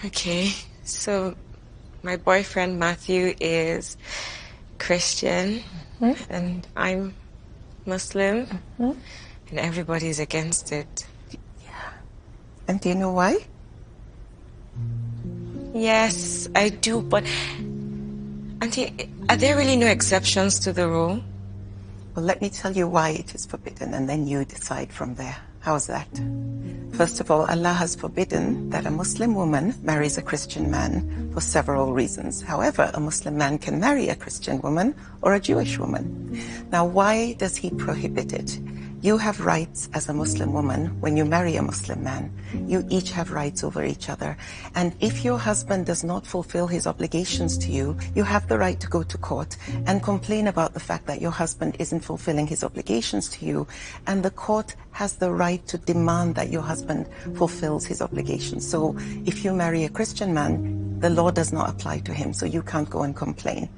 Okay, so my boyfriend Matthew is Christian and I'm Muslim and everybody's against it. And do you know why? Yes, I do, but Auntie, are there really no exceptions to the rule? Well, let me tell you why it is forbidden, and then you decide from there. How's that? First of all, Allah has forbidden that a Muslim woman marries a Christian man for several reasons. However, a Muslim man can marry a Christian woman or a Jewish woman. Now, why does he prohibit it? You have rights as a Muslim woman when you marry a Muslim man. You each have rights over each other. And if your husband does not fulfill his obligations to you, you have the right to go to court and complain about the fact that your husband isn't fulfilling his obligations to you. And the court has the right to demand that your husband fulfills his obligations. So if you marry a Christian man, the law does not apply to him, so you can't go and complain.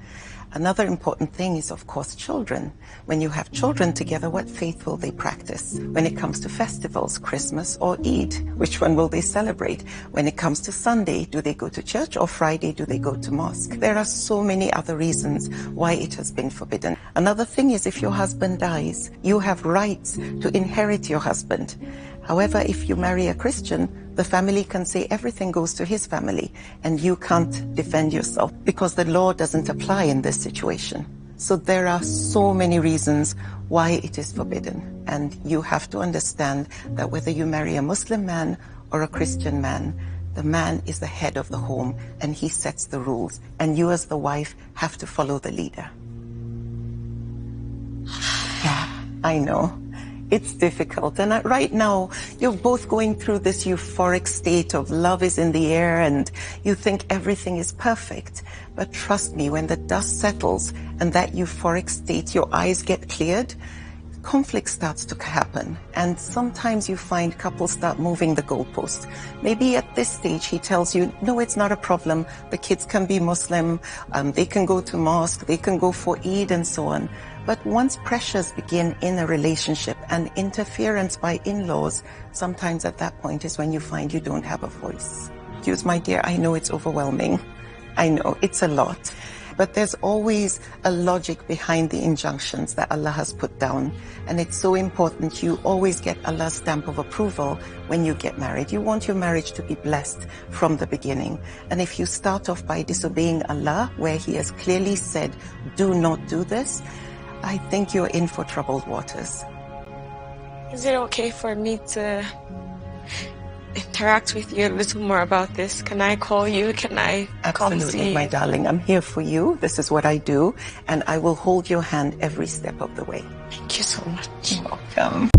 Another important thing is, of course, children. When you have children together, what faith will they practice? When it comes to festivals, Christmas or Eid, which one will they celebrate? When it comes to Sunday, do they go to church, or Friday, do they go to mosque? There are so many other reasons why it has been forbidden. Another thing is, if your husband dies, you have rights to inherit your husband. However, if you marry a Christian, the family can say everything goes to his family and you can't defend yourself because the law doesn't apply in this situation. So there are so many reasons why it is forbidden. And you have to understand that whether you marry a Muslim man or a Christian man, the man is the head of the home and he sets the rules. And you as the wife have to follow the leader. Yeah, I know. It's difficult. And right now, you're both going through this euphoric state of love is in the air and you think everything is perfect. But trust me, when the dust settles and that euphoric state, your eyes get cleared, conflict starts to happen. And sometimes you find couples start moving the goalpost. Maybe at this stage, he tells you, no, it's not a problem. The kids can be Muslim. They can go to mosque. They can go for Eid and so on. But once pressures begin in a relationship and interference by in-laws, sometimes at that point is when you find you don't have a voice. Excuse my dear, I know it's overwhelming. I know it's a lot. But there's always a logic behind the injunctions that Allah has put down. And it's so important you always get Allah's stamp of approval when you get married. You want your marriage to be blessed from the beginning. And if you start off by disobeying Allah, where He has clearly said, do not do this, I think you're in for troubled waters. Is it okay for me to interact with you a little more about this? Can I call you? Can I come see you? Absolutely, my darling. I'm here for you. This is what I do. And I will hold your hand every step of the way. Thank you so much. You're welcome.